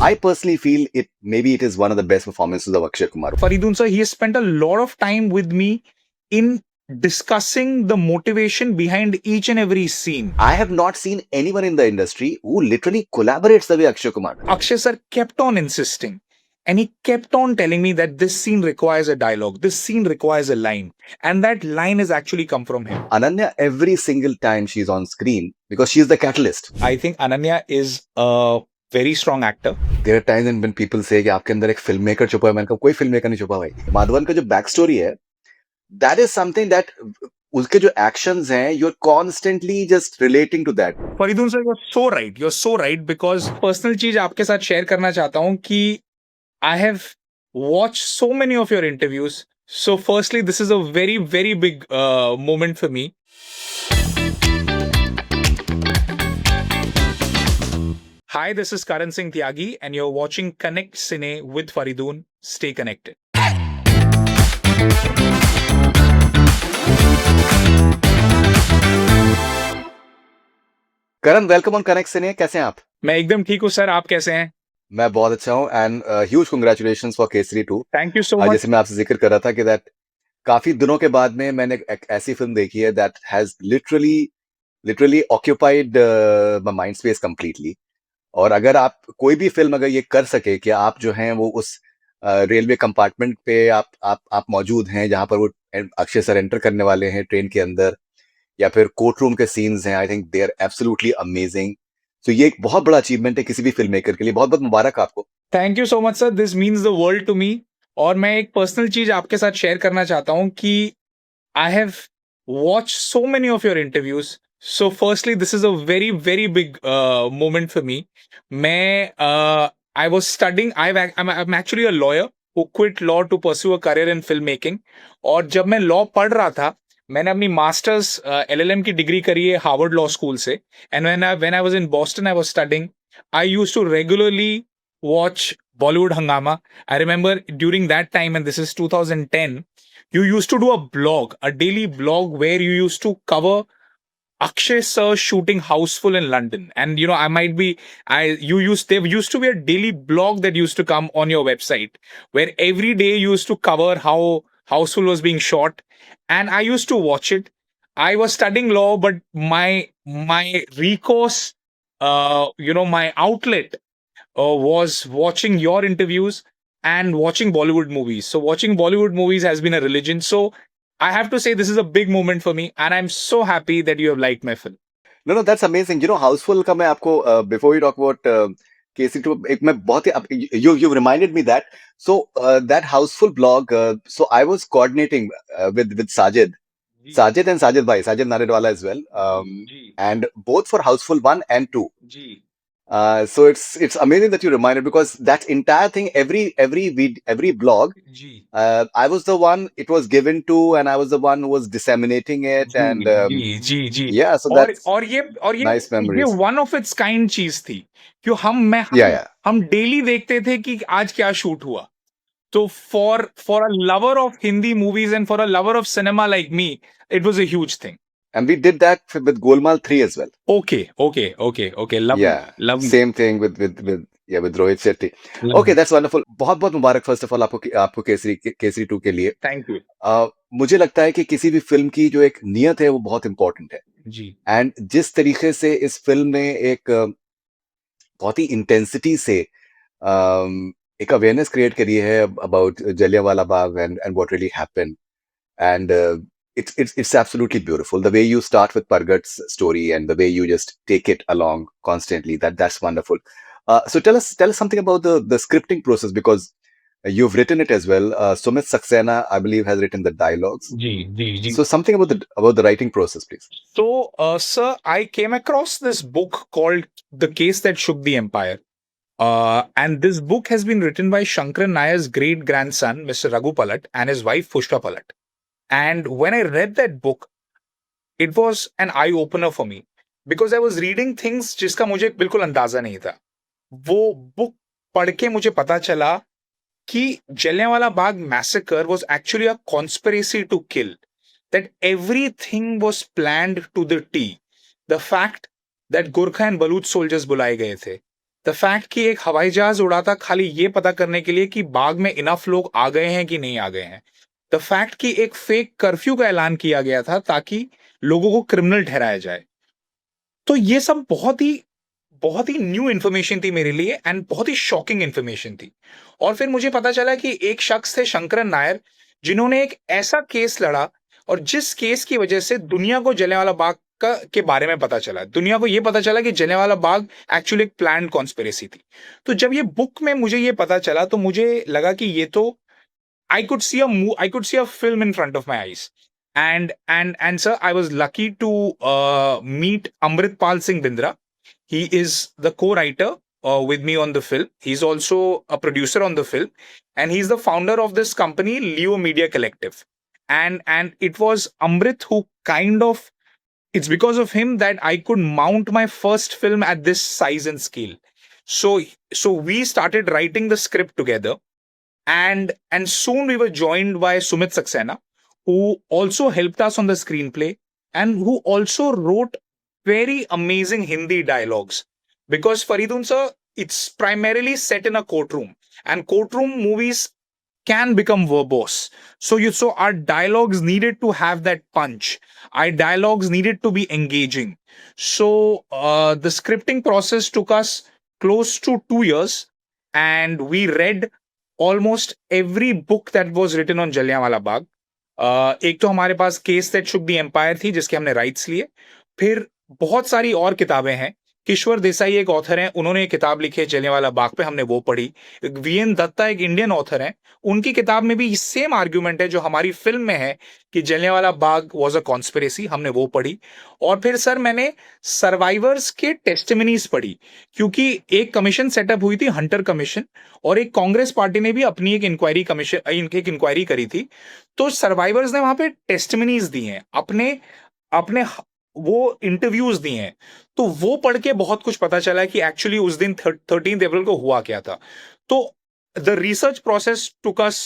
I personally feel maybe it is one of the best performances of Akshay Kumar. Faridun sir, he has spent a lot of time with me in discussing the motivation behind each and every scene. I have not seen anyone in the industry who literally collaborates the way Akshay Kumar does. Akshay sir kept on insisting, and he kept on telling me that this scene requires a dialogue, this scene requires a line, and that line has actually come from him. Ananya, every single time she's on screen, because she's the catalyst. I think Ananya is a very strong actor. There are times when people say कि आपके अंदर एक filmmaker छुपा है, मैंने कहा कोई filmmaker नहीं छुपा भाई. माधवन का जो बैक स्टोरी है, that is something that उसके जो actions हैं, you're constantly just relating to that. Faridoon sir, you're so right because personal चीज आपके साथ शेयर करना चाहता हूँ कि I have watched so many of your interviews. So firstly, this is a very, very big moment for me. Hi, this is Karan Singh Tyagi, and you're watching Connect Cine with Faridoon. Stay connected. Karan, welcome on Connect Cine. कैसे हैं आप? मैं एकदम ठीक हूँ sir, आप कैसे हैं? मैं बहुत अच्छा हूँ and huge congratulations for Kesari 2. Thank you so much. जैसे मैं आपसे जिक्र कर रहा था कि दैट काफी दिनों के बाद में मैंने एक ऐसी फिल्म देखी है that has literally occupied my mind space completely. और अगर आप कोई भी फिल्म अगर ये कर सके कि आप जो हैं वो उस रेलवे कंपार्टमेंट पे आप मौजूद हैं जहां पर वो अक्षय सर एंटर करने वाले हैं ट्रेन के अंदर, या फिर कोर्ट रूम के सीन्स हैं, I think they are absolutely amazing. तो ये एक बहुत बड़ा अचीवमेंट है किसी भी फिल्म मेकर के लिए. बहुत बहुत मुबारक आपको. Thank you so much sir, this means the world to me. और मैं एक पर्सनल चीज आपके साथ शेयर करना चाहता हूँ कि I have watch so many of your interviews. So firstly this is a very very big moment for me. मैं I was studying, I am actually a lawyer who quit law to pursue a career in filmmaking. और जब मैं law पढ़ रहा था, मैंने अपनी masters LLM की डिग्री करी है हार्वर्ड लॉ स्कूल से. And when I was in Boston, I was studying. I used to regularly watch Bollywood Hangama. I remember during that time, and this is 2010, you used to do a blog, a daily blog where you used to cover Akshay sir shooting Houseful in London. And you know, there used to be a daily blog that used to come on your website where every day you used to cover how Houseful was being shot. And I used to watch it. I was studying law, but my recourse, my outlet was watching your interviews and watching Bollywood movies. So watching Bollywood movies has been a religion. So I have to say this is a big moment for me, and I'm so happy that you have liked my film. No, that's amazing. You know, Housefull का मैं आपको before we talk about KC2, एक मैं बहुत ही you reminded me that. So that Housefull blog, so I was coordinating with Sajid. Sajid and Sajid Naredwala as well. And both for Houseful 1 and 2. So it's amazing that you reminded, because that entire thing, every blog, I was the one it was given to, and I was the one who was disseminating it. And yeah, so that's और ये nice memories. One of its kind चीज थी कि Yeah. हम daily देखते थे कि आज क्या शूट हुआ. तो for a lover of Hindi movies and for a lover of cinema like me, it was a huge thing. And we did that with Golmaal 3 as well. Okay. Lovely. Same thing with Rohit Shetty. Okay, that's wonderful. बहुत बहुत मुबारक first of all आपको केसरी 2 के लिए. Thank you मुझे लगता है कि किसी भी फिल्म की जो एक नियत है वो बहुत इंपॉर्टेंट है. जी. एंड जिस तरीके से इस फिल्म ने एक बहुत ही इंटेंसिटी से एक अवेयरनेस क्रिएट करी है about Jallianwala Bagh and what really happened. And it's absolutely beautiful the way you start with Pargat's story and the way you just take it along constantly. That's wonderful. So tell us something about the scripting process, because you've written it as well. Sumit Saxena, I believe, has written the dialogues. जी. So something about the writing process, please. So, sir, I came across this book called The Case That Shook the Empire. And this book has been written by Shankaran Nayar's great grandson, Mr. Raghu Palat, and his wife, Pushpa Palat. And when I read that book, it was an eye-opener for me. Because I was reading things जिसका मुझे बिल्कुल अंदाजा नहीं था. वो book पढ़ के मुझे पता चला कि Jallianwala Bagh massacre was actually a conspiracy to kill. That everything was planned to the T. The fact that Gurkha and Baluch soldiers बुलाए गए थे. द फैक्ट कि एक हवाई जहाज उड़ा था खाली ये पता करने के लिए कि बाग में इनफ लोग आ गए हैं कि नहीं आ गए हैं। द फैक्ट कि एक फेक कर्फ्यू का ऐलान किया गया था ताकि लोगों को क्रिमिनल ठहराया जाए। तो ये सब बहुत ही न्यू इन्फॉर्मेशन थी मेरे लिए एंड बहुत ही शॉकिंग इन्फॉर्मेशन थी। और फिर मुझे पता चला कि एक शख्स थे शंकरन नायर, जिन्होंने एक ऐसा केस लड़ा और जिस केस की वजह से दुनिया को जलियांवाला बाग का के बारे में पता चला। दुनिया को ये पता चला कि जलियांवाला बाग एक्चुअली एक प्लान्ड कॉन्स्पिरेसी थी। तो जब ये बुक में मुझे ये पता चला तो मुझे लगा कि ये तो I could see a film in front of my eyes. And sir, I was lucky to meet Amritpal Singh Bindra. He is the co-writer with me on the film. He's also a producer on the film, and he's the founder of this company, Leo Media Collective. And it was Amrit who kind of, it's because of him that I could mount my first film at this size and scale. So so we started writing the script together, and soon we were joined by Sumit Saxena, who also helped us on the screenplay and who also wrote very amazing Hindi dialogues. Because Faridun sir, it's primarily set in a courtroom, and courtroom movies can become verbose. So our dialogues needed to have that punch. Our dialogues needed to be engaging. So the scripting process took us close to 2 years, and we read almost every book that was written on Jallianwala Bagh. एक तो हमारे पास case that shook the empire थी जिसके हमने rights लिए। फिर बहुत सारी और किताबें हैं। किश्वर देसाई एक ऑथर हैं, उन्होंने एक किताब लिखी है जलियांवाला बाग पे, हमने वो पढ़ी। वीएन दत्ता एक इंडियन ऑथर हैं, उनकी किताब में भी सेम आर्ग्यूमेंट है जो हमारी फिल्म में है कि Jallianwala Bagh was a conspiracy, हमने वो पढ़ी। और फिर सर मैंने सर्वाइवर्स के टेस्टिमनीज पढ़ी, क्योंकि एक कमीशन सेटअप हुई थी, हंटर कमीशन, और एक कांग्रेस पार्टी ने भी अपनी एक इंक्वायरी करी थी। तो सर्वाइवर्स ने वहां पे टेस्टिमनीज दी हैं, अपने अपने वो इंटरव्यूज दिए हैं। तो वो पढ़ के बहुत कुछ पता चला कि एक्चुअली उस दिन 13 अप्रैल को हुआ क्या था। तो the research process took us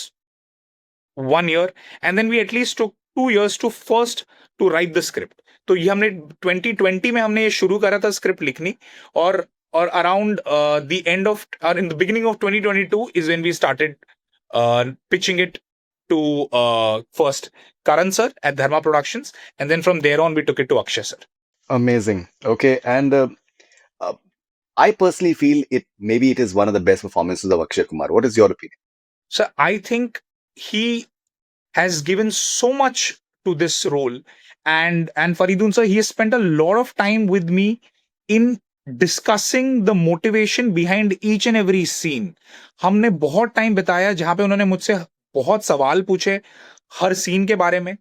1 year, and then we at least took 2 years to write the script. तो ये हमने 2020 में हमने ये शुरू करा था स्क्रिप्ट लिखनी, और अराउंड द एंड ऑफ और in the beginning of 2022 is when we started pitching it to first Karan sir at Dharma Productions, and then from there on we took it to Akshay sir. Amazing. Okay, and uh, I personally feel it is one of the best performances of Akshay Kumar. What is your opinion? So I think he has given so much to this role, and Faridun sir, he has spent a lot of time with me in discussing the motivation behind each and every scene. हमने बहुत time बिताया जहां पे उन्होंने मुझसे बहुत सवाल पूछे हर सीन के बारे में,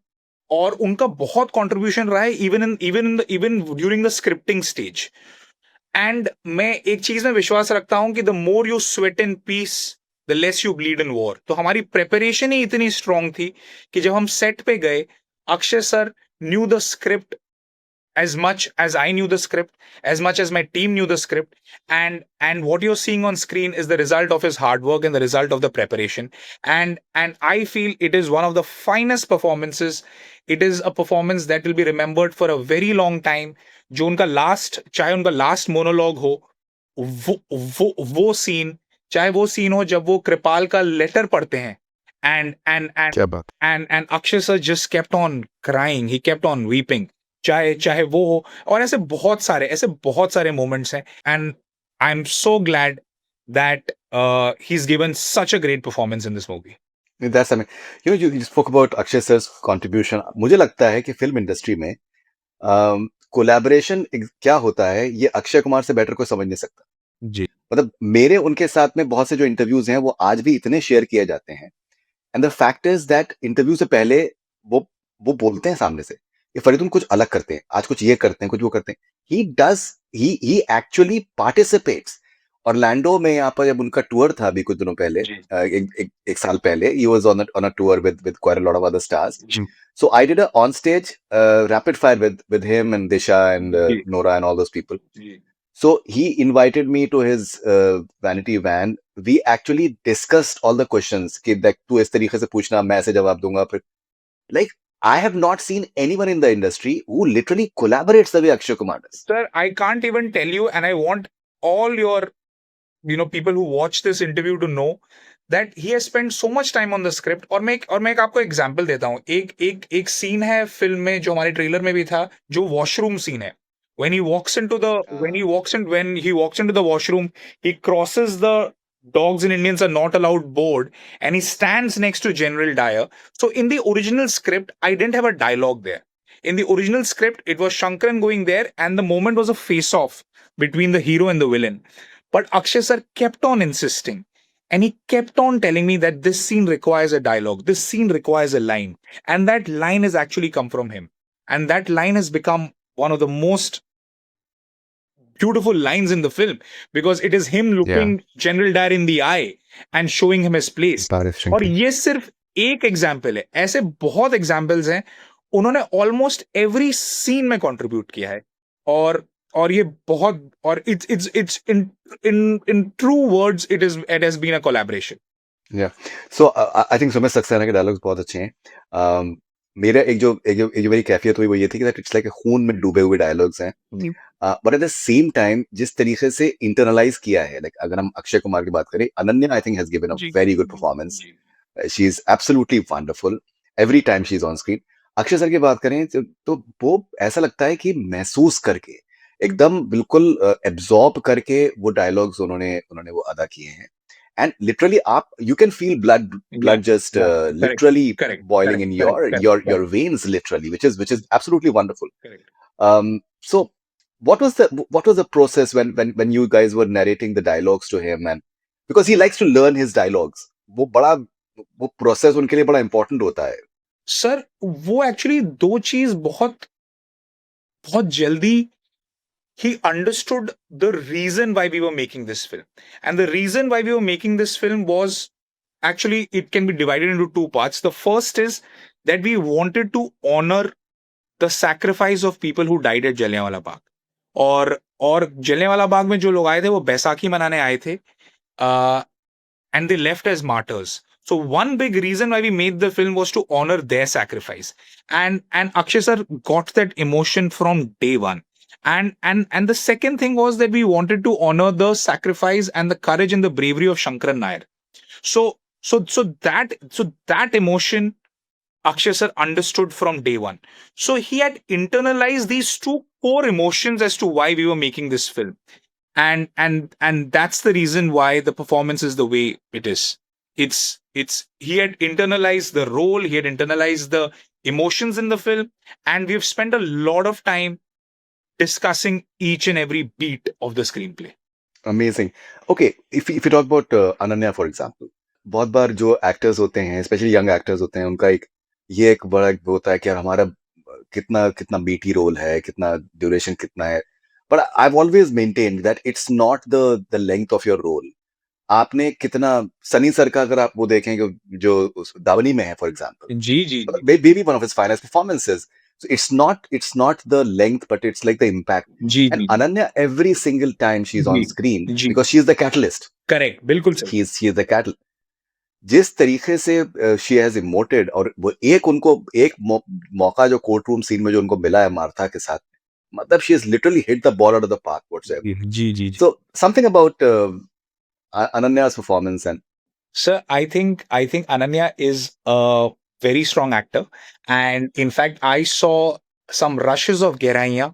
और उनका बहुत कंट्रीब्यूशन रहा है even during the scripting stage. And मैं एक चीज में विश्वास रखता हूं कि the more you sweat in peace the less you bleed in war. तो हमारी प्रिपरेशन ही इतनी स्ट्रांग थी कि जब हम सेट पे गए, Akshay sir new the script as much as I knew the script, as much as my team knew the script, and what you're seeing on screen is the result of his hard work and the result of the preparation. And I feel it is one of the finest performances. It is a performance that will be remembered for a very long time. जो उनका last, चाहे उनका last monologue हो, वो scene, चाहे वो scene हो जब वो कृपाल का लेटर पढ़ते हैं, and क्या बात। and Akshay sir just kept on crying, he kept on weeping, चाहे चाहे वो हो। और ऐसे बहुत सारे मोमेंट्स हैं, and I am so glad that he is given such a great performance in this movie. That's, I mean, you spoke about Akshay sir's contribution. मुझे लगता है कि फिल्म इंडस्ट्री में कोलैबोरेशन क्या होता है ये अक्षय कुमार से बेटर कोई समझ नहीं सकता। जी। मतलब मेरे उनके साथ में बहुत से जो इंटरव्यूज हैं वो आज भी इतने शेयर किए जाते हैं, and the fact is that interview से पहले वो बोलते हैं सामने से कि फरीदुन कुछ अलग करते हैं, आज कुछ ये करते हैं, कुछ वो करते हैं। ही एक्चुअली पार्टिसिपेट्स। ऑरलैंडो में यहाँ पर जब उनका टूर था अभी कुछ दिनों पहले, एक साल पहले, he was on a tour with quite a lot of other stars. So I did a on stage rapid fire with him and Disha and Nora and all those people. So he invited me to his vanity van. We actually discussed all the questions कि देख तू इस तरीके से पूछना, मैं ऐसे जवाब दूंगा। फिर like I have not seen anyone in the industry who literally collaborates the way Akshay Kumar does. Sir, I can't even tell you, and I want all your people who watch this interview to know that he has spent so much time on the script. और मैं एक आपको example देता हूँ. एक scene है film में जो हमारे ट्रेलर में भी था, जो वॉशरूम सीन है. When he walks into the when he walks into the washroom, he crosses the dogs in Indians are not allowed board, and he stands next to General Dyer. So in the original script, I didn't have a dialogue there. In the original script, it was Shankaran going there, and the moment was a face-off between the hero and the villain. But Akshay sir kept on insisting. And he kept on telling me that this scene requires a dialogue, this scene requires a line. And that line has actually come from him. And that line has become one of the most beautiful lines in the film because it is him looking General Dyer in the eye and showing him his place. और ये सिर्फ एक example है, ऐसे बहुत examples हैं. उन्होंने almost every scene में कंट्रीब्यूट किया है. और ये बहुत, और it's in true words it has been a collaboration. So I think Sumit Saxena के डायलॉग्स बहुत अच्छे हैं. मेरा एक जो मेरी कैफियत हुई वो ये थी कि दैट इट्स लाइक खून में डूबे हुए डायलॉग्स हैं, but at the same time जिस तरीके से इंटरनलाइज किया है, लाइक अगर हम अक्षय कुमार की बात करें, Ananya I think has given a very good performance. She is absolutely wonderful every time she is on screen. Akshay sir की बात करें तो वो ऐसा लगता है कि महसूस करके एकदम बिल्कुल एब्जॉर्ब करके वो डायलॉग्स उन्होंने वो अदा किए हैं. And literally you can feel blood just literally boiling in your veins literally, which is absolutely wonderful. So what was the process when you guys were narrating the dialogues to him, and because he likes to learn his dialogues, वो process उनके लिए बड़ा important होता है. Sir वो actually दो चीज बहुत बहुत जल्दी he understood the reason why we were making this film. And the reason why we were making this film was actually, it can be divided into two parts. The first is that we wanted to honor the sacrifice of people who died at Jallianwala Bagh. और Jallianwala Bagh में जो लोग आए थे वो बैसाखी मनाने आए थे, and they left as martyrs. So one big reason why we made the film was to honor their sacrifice. And Akshay sir got that emotion from day one. And the second thing was that we wanted to honor the sacrifice and the courage and the bravery of Shankaran Nair. So that emotion Akshay sir understood from day one. So he had internalized these two core emotions as to why we were making this film. And that's the reason why the performance is the way it is. It's he had internalized the role, he had internalized the emotions in the film, and we've spent a lot of time discussing each and every beat of the screenplay. Amazing. Okay, if you talk about Ananya for example, बहुत बार जो actors होते हैं, specially young actors होते हैं, उनका एक बड़ा होता है कि यार हमारा कितना बीटी रोल है, कितना ड्यूरेशन कितना है. But I have always maintained that it's not the length of your role. आपने कितना, सनी सर का अगर आप वो देखें जो दावनी में है फॉर एग्जांपल, जी maybe one of his finest performances. So it's not the length, but it's like the impact. And Ananya, every single time she's on screen, because she's the catalyst. Correct, बिल्कुल सही. She is the catalyst. जिस तरीके से she has emoted, और वो एक मौका जो कोर्ट रूम सीन में जो उनको मिला है मार्था के साथ, मतलब she has literally hit the ball out of the park whatsoever. Ji. So something about Ananya's performance. And sir, I think Ananya is a very strong actor, and in fact I saw some rushes of Geraiya,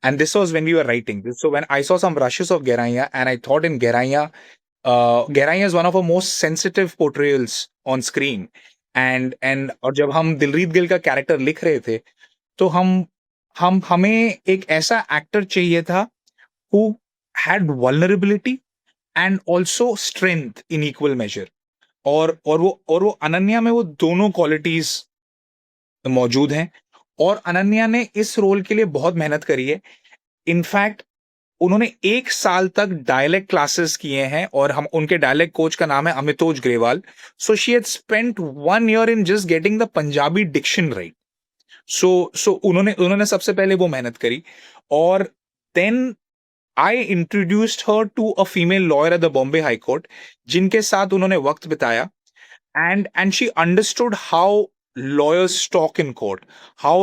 and this was when we were writing this. So when I saw some rushes of Geraiya, and I thought in Geraiya, Geraiya is one of our most sensitive portrayals on screen. And और जब हम दिलरीत गिल का character लिख रहे थे, तो हमें एक ऐसा एक्टर चाहिए था who had vulnerability and also strength in equal measure. और वो अनन्या में वो दोनों क्वालिटीज मौजूद हैं. और अनन्या ने इस रोल के लिए बहुत मेहनत करी है. इनफैक्ट उन्होंने 1 साल तक डायलेक्ट क्लासेस किए हैं, और हम उनके डायलेक्ट कोच का नाम है Amitoj Grewal. So she had spent 1 year in just getting the Punjabi diction right. So उन्होंने सबसे पहले वो मेहनत करी. और then I introduced her to a female lawyer at the Bombay High Court, जिनके साथ उन्होंने वक्त बिताया, and she understood how lawyers talk in court, how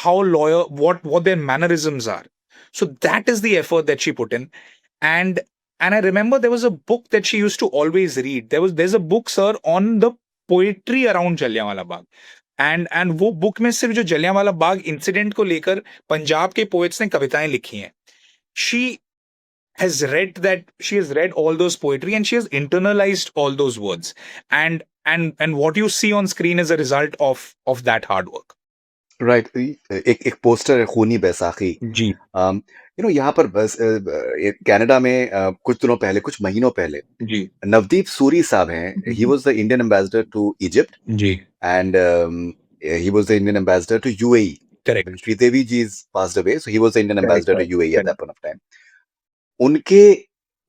what their mannerisms are. So that is the effort that she put in, and and I remember there was a book that she used to always read. There's a book, sir, on the poetry around Jallianwala Bagh. And वो book में सिर्फ जो Jallianwala Bagh incident को लेकर पंजाब के poets ने कविताएं लिखी हैं. She she has read all those poetry and she has internalized all those words, and what you see on screen is a result of that hard work. Right. एक पोस्टर है खूनी बैसाखी. जी. यहाँ पर बस कनाडा में कुछ दिनों पहले, कुछ महीनों पहले, जी. नवदीप सूरी साहब हैं. He was the Indian ambassador to Egypt, जी. and he was the Indian ambassador to UAE. Correct. When Sridevi ji is passed away, so he was the Indian ambassador to UAE at that point of time.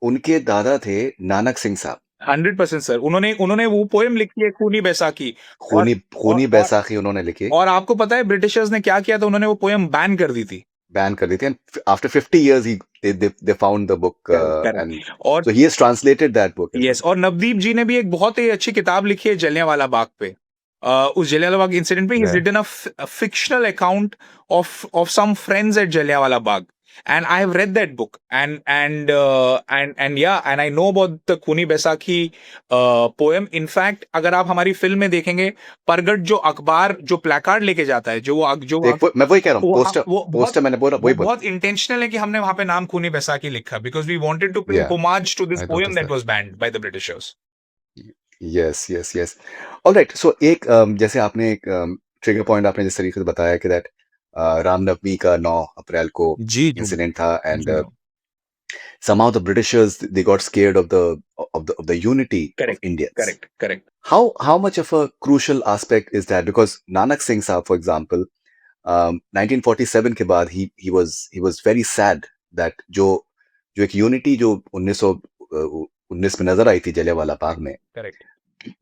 उनके दादा थे नानक सिंह साहब. 100% sir. उन्होंने वो poem लिखी है खूनी बैसाखी. खूनी बैसाखी उन्होंने लिखी. और आपको पता है ब्रिटिशर्स ने क्या किया था? उन्होंने वो पोएम बैन कर दी थी. And after 50 years they found the book, and so he has translated that book. Yes. और नवदीप जी ने भी एक बहुत ही अच्छी किताब लिखी है जलियांवाला बाग पे. उस जलियांवाला बाग इंसिडेंट पे he's written a fictional account of some friends at Jallianwala Bagh, and I have read that book, and yeah, and I know about the Khuni Baisakhi poem. In fact, अगर आप हमारी फिल्म में देखेंगे, परगट जो अखबार जो placard लेके जाता है, मैं वही कह रहा हूँ, पोस्टर मैंने बोला वही बहुत इंटेंशनल है कि हमने वहां पे नाम खूनी बैसाखी लिखा, because we wanted to pay homage to this poem that was banned by the Britishers. Yes. All right. So एक जैसे आपने एक ट्रिगर पॉइंट आपने जिस तरीके से बताया कि दैट रामनवमी का 9 अप्रैल को इंसिडेंट था, and somehow the Britishers, they got scared of the unity of Indians. Correct. How much of a crucial aspect is that? Because Nanak Singh Sahab, for example, 1947 के बाद he was very sad that जो एक unity जो 1919 में नजर आई थी जलियांवाला बाग में,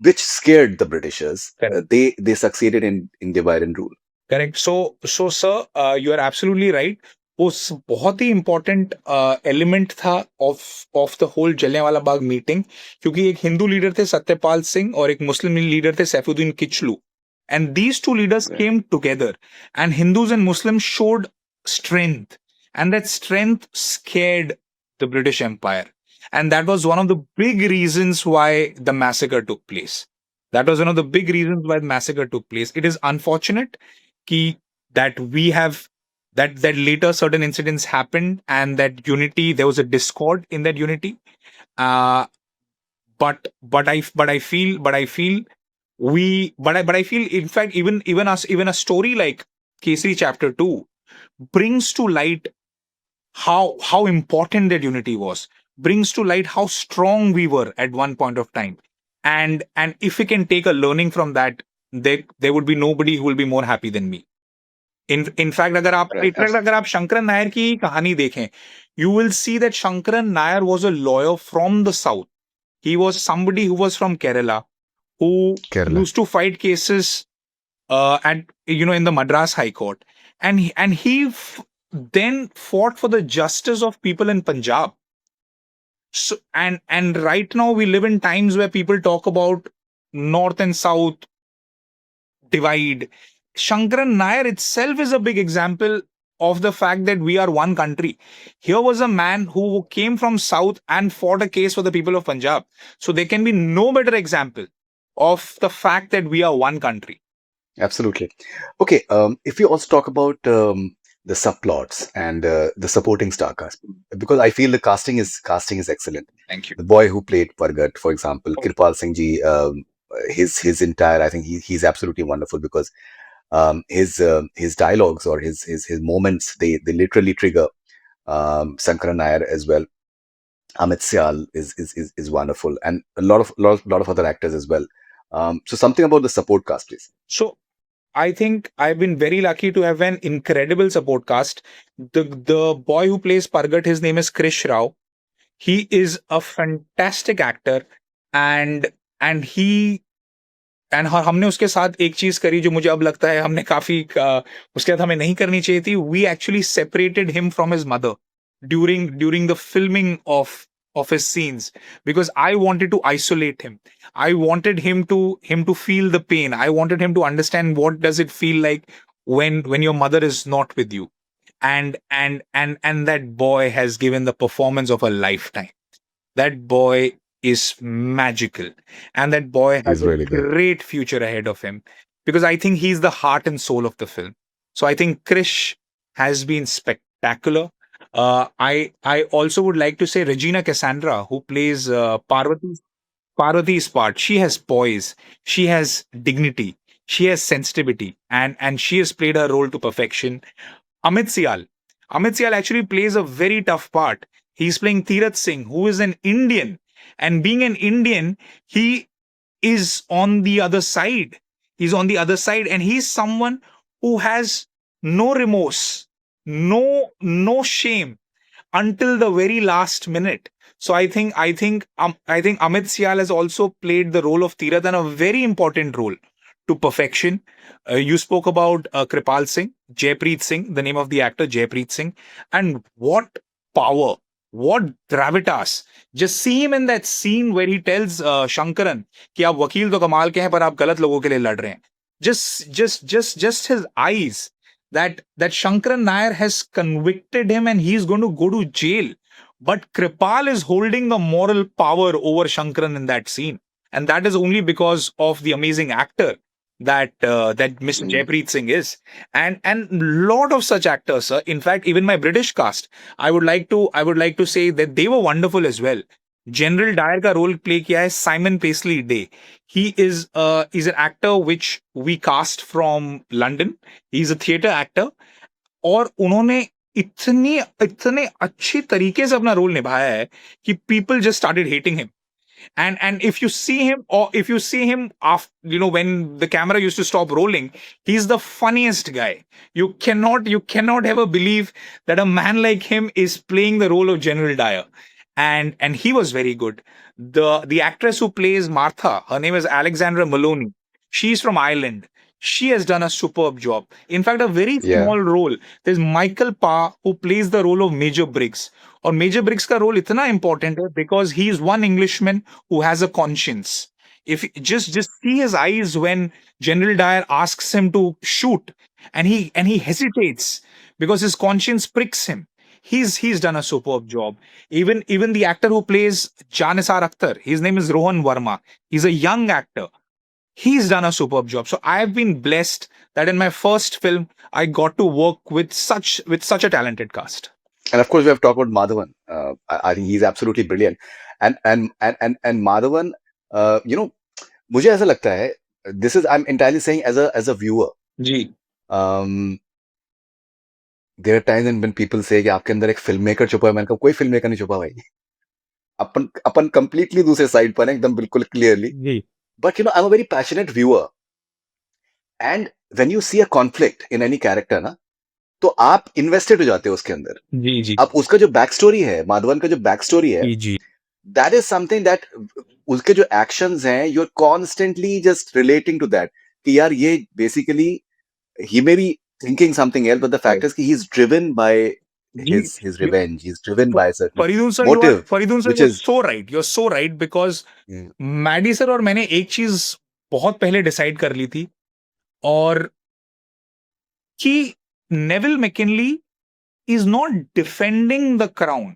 which scared the Britishers. They succeeded in divide and rule. Correct. So sir, you are absolutely right. उस बहुत ही important element था of the whole Jallianwala Bagh meeting, क्योंकि एक हिंदू लीडर थे सत्यपाल सिंह और एक मुस्लिम लीडर थे Saifuddin Kitchlu, and these two leaders came together, and Hindus and Muslims showed strength, and that strength scared the British Empire. And that was one of the big reasons why the massacre took place. It is unfortunate that we have that later certain incidents happened, and that unity, there was a discord in that unity. But I feel in fact even a story like Kesari Chapter 2 brings to light how important that unity was, brings to light how strong we were at one point of time, and if we can take a learning from that, there would be nobody who will be more happy than me. In fact, अगर आप शंकरन नायर की कहानी देखें, you will see that Shankaran Nair was a lawyer from the south. He was somebody who was from Kerala, who used to fight cases in the Madras High Court, and he then fought for the justice of people in Punjab. So and right now we live in times where people talk about north and south divide. Shankaran Nair itself is a big example of the fact that we are one country. Here was a man who came from south and fought a case for the people of Punjab. So there can be no better example of the fact that we are one country. Absolutely. Okay, if we also talk about the subplots and the supporting star cast, because I feel the casting is excellent. Thank you. The boy who played Pargat, for example, Kirpal Singh ji, his entire, I think he's absolutely wonderful, because his dialogues or his moments, they literally trigger Shankaran Nair as well. Amit Syal is wonderful, and a lot of other actors as well. So something about the support cast, please. So I think I've been very lucky to have an incredible support cast. The boy who plays Pargat, his name is Krish Rao. He is a fantastic actor, and हमने उसके साथ एक चीज करी जो मुझे अब लगता है हमने काफी उसके साथ हमें नहीं करनी चाहिए थी. We actually separated him from his mother during the filming of his scenes, because I wanted to isolate him. I wanted him to feel the pain. I wanted him to understand what does it feel like when your mother is not with you. And that boy has given the performance of a lifetime. That boy is magical. And that boy has He's a really good. great future ahead of him because I think he's the heart and soul of the film. So I think Krish has been spectacular. I also would like to say Regina Cassandra, who plays Parvati's part. She has poise, she has dignity, she has sensitivity, and she has played her role to perfection. Amit Sial. Amit Sial actually plays a very tough part. He's playing Tirath Singh, who is an Indian. And being an Indian, he is on the other side. He's on the other side, and he's someone who has no remorse, no shame until the very last minute. So I think Amit Sial has also played the role of Tirath and a very important role to perfection. You spoke about Kripal Singh, Jaipreet Singh, the name of the actor, Jaipreet Singh, and what power, what gravitas. Just see him in that scene where he tells Shankaran कि आप वकील तो कमाल के हैं पर आप गलत लोगों के लिए लड़ रहे हैं. Just his eyes that Shankaran Nair has convicted him and he's going to go to jail. But Kripal is holding the moral power over Shankaran in that scene. And that is only because of the amazing actor that Mr. Jaipreet Singh is. And lot of such actors, sir. In fact, even my British cast, I would like to say that they were wonderful as well. General Dyer का role play किया है Simon Paisley Day. He is an actor which we cast from London. He's a theater actor. और उन्होंने इतनी इतने अच्छी तरीके से अपना रोल निभाया है कि people just started hating him. And if you see him, or if you see him after, when the camera used to stop rolling, he's the funniest guy. You cannot ever believe that a man like him is playing the role of General Dyer. And he was very good. The actress who plays Martha, her name is Alexandra Maloney. She's from Ireland. She has done a superb job. In fact, a very Yeah. small role. There's Michael Parr who plays the role of Major Briggs. और major BRICS का role इतना important है because he is one Englishman who has a conscience. If just see his eyes when General Dyer asks him to shoot, and he hesitates because his conscience pricks him. He's done a superb job. Even the actor who plays Janisar Akhtar, his name is Rohan Verma. He's a young actor. He's done a superb job. So I have been blessed that in my first film I got to work with such a talented cast. And of course, we have talked about Madhavan. I think he's absolutely brilliant. And Madhavan, मुझे ऐसा लगता है, this is I'm entirely saying as a viewer. Ji. There are times when people say कि आपके अंदर एक film maker छुपा है. मैंने कहा कोई फिल्म मेकर नहीं छुपा भाई. अपन completely दूसरे साइड पर हैं एकदम बिल्कुल clearly. Ji. But I'm a very passionate viewer. And when you see a conflict in any character ना, तो आप इन्वेस्टेड हो जाते हो उसके अंदर. जी जी. अब उसका जो बैक स्टोरी है, माधवन का जो बैक स्टोरी है, जी जी. दैट इज समथिंग दैट उसके जो एक्शंस हैं, you are constantly just relating to that कि यार ये basically he may be thinking something else, but the fact is कि he is driven by his revenge. He's driven by a certain Faridun sir, motive, Faridun sir, which you're is so right. You're so right because Yeah. Maddy sir और मैंने एक चीज बहुत पहले decide कर ली थी और कि Neville McKinley is not defending the crown.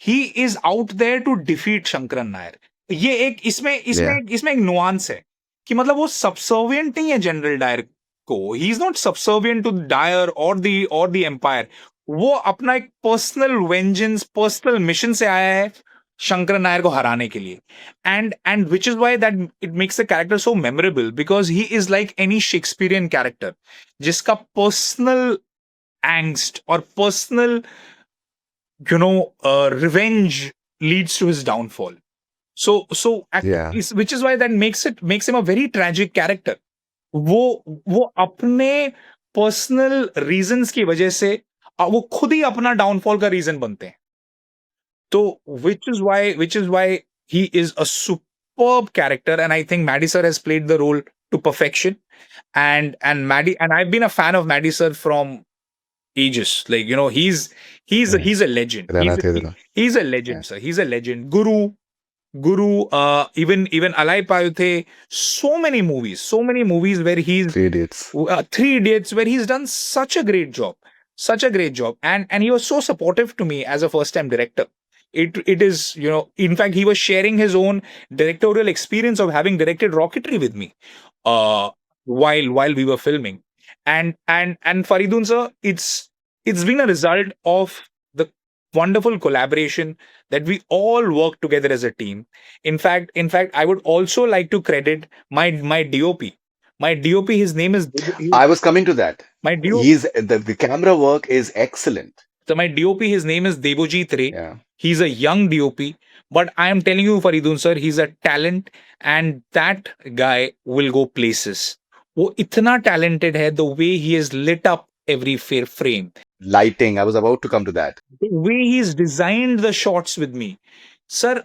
He is out there to defeat Sankaran Nair. ये एक इसमें एक नुआंस है कि मतलब वो सबसर्विएंट नहीं है जनरल डायर को. He is not subservient to Dyer और द एम्पायर. वो अपना एक पर्सनल वेंजेंस, पर्सनल मिशन से आया है शंकर नायर को हराने के लिए. And which is why that it makes the character so memorable because he is like any Shakespearean character जिसका personal angst or personal revenge leads to his downfall. So Yeah. which is why that makes him a very tragic character. वो अपने personal reasons की वजह से वो खुद ही अपना downfall का रीजन बनते हैं. तो which is why he is a superb character, and I think Maddie sir has played the role to perfection. And I've been a fan of Maddie sir from ages. Like, he's a legend. He's a legend, Yeah. sir. He's a legend. Guru, even Alai Payuthe, so many movies where he's Three Idiots. 3 Idiots, where he's done such a great job, and he was so supportive to me as a first time director. it is, in fact, he was sharing his own directorial experience of having directed Rocketry with me, uh while we were filming. And Faridun sir, it's been a result of the wonderful collaboration that we all work together as a team. In fact, I would also like to credit my DOP. My DOP, his name is I was coming to that. my DOP. He's the camera work is excellent. So my DOP, his name is Debojit Ray. Yeah. He's a young DOP, but I am telling you, Faridun sir, he's a talent, and that guy will go places. वो इतना talented है, the way he has lit up every frame, Lighting. I was about to come to that. the way he's designed the shots with me. Sir,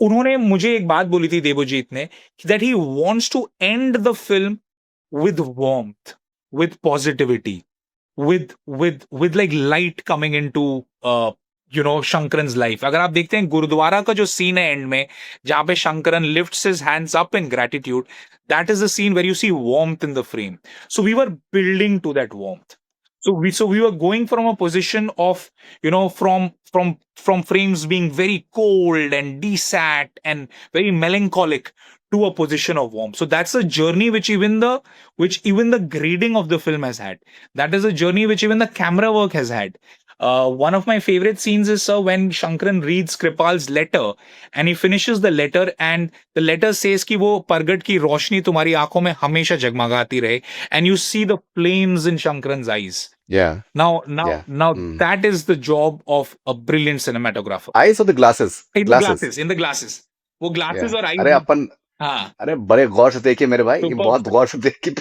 उन्होंने मुझे एक बात बोली थी देवजीत ने, that he wants to end the film with warmth, with positivity, with like light coming into Shankaran's life. अगर आप देखते हैं गुरुद्वारा का जो सीन है एंड में, जहां पे Shankaran lifts his hands up in gratitude, that is the scene where you see warmth in the frame. So we were building to that warmth. So we were going from a position of, from frames being very cold and desat and very melancholic to a position of warmth. So that's a journey which even the grading of the film has had. That is a journey which even the camera work has had. One of my favorite scenes is, sir, when Shankaran reads Kripal's letter and he finishes the letter, and the letter says कि वो परगट की रोशनी तुम्हारी आंखों में हमेशा जगमगाती रहे, and you see the flames in Shankaran's eyes. Yeah. Now, Yeah. that is the job of a brilliant cinematographer. Eyes of the glasses. In the glasses. वो glasses Yeah. और eyes. अरे अपन हाँ. अरे बड़े गौर से देखिए मेरे भाई, ये Superb. बहुत गौर से देखिए.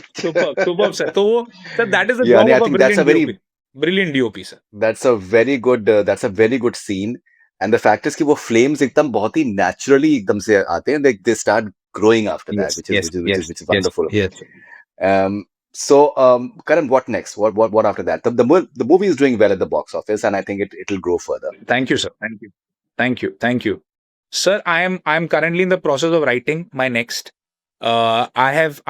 Superb, sir. तो वो, sir, that is the Yeah, job I of a think that's a brilliant very DOP. Brilliant DOP, sir. that's a very good scene. And the fact is कि वो flames एकदम बहुत ही naturally एकदम से आते हैं. They start growing after that, which is wonderful. Yes. So Karan, what next? What after that? The movie is doing well at the box office, and I think it'll grow further. Thank you, sir. Thank you. Sir, I am currently in the process of writing my next. I have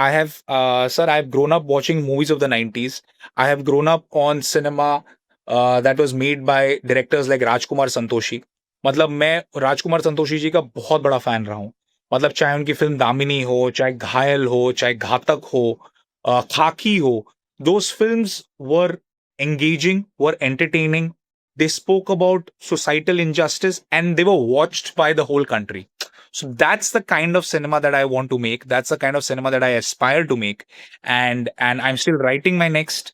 sir, I've grown up watching movies of the 90s. I have grown up on cinema that was made by directors like Rajkumar Santoshi. मतलब मैं राजकुमार संतोषी जी का बहुत बड़ा fan रहा हूँ. मतलब चाहे उनकी फिल्म दामिनी हो, चाहे घायल हो, चाहे घातक हो, खाकी हो, those films were engaging, were entertaining. They spoke about societal injustice, and they were watched by the whole country. So that's the kind of cinema that I want to make. That's the kind of cinema that I aspire to make. And I'm still writing my next.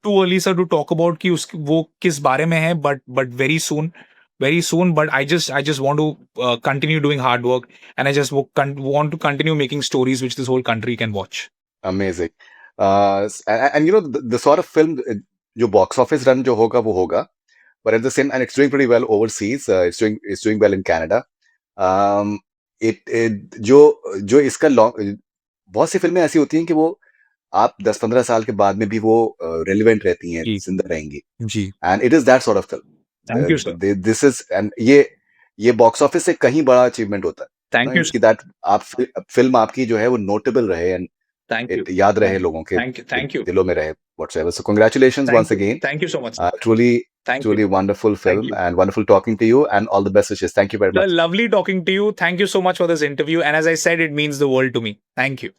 Too early, sir, to talk about कि वो किस बारे में है, but very soon. But I just want to continue doing hard work, and I just want to continue making stories which this whole country can watch. Amazing. And the sort of film जो box office run जो होगा वो होगा, but at the same, and it's doing pretty well overseas. It's doing well in Canada. जो इसका बहुत सी फिल्में ऐसी होती हैं कि वो आप 10-15 साल के बाद में भी वो रेलिवेंट रहती हैं, जिंदा रहेंगी. जी. And it is that sort of film. Thank you, sir. This is, and ये बॉक्स ऑफिस से कहीं बड़ा अचीवमेंट होता है. Thank you, कि that आप फिल्म आपकी जो है वो नोटेबल रहे, and Thank you. याद रहे लोगों के Thank you. दिलों में रहे whatsoever. So congratulations once again. Thank you so much, sir. Truly Thank wonderful film, you. and wonderful talking to you, and all the best wishes. Thank you very much. Lovely talking to you. Thank you so much for this interview. And as I said, it means the world to me. Thank you.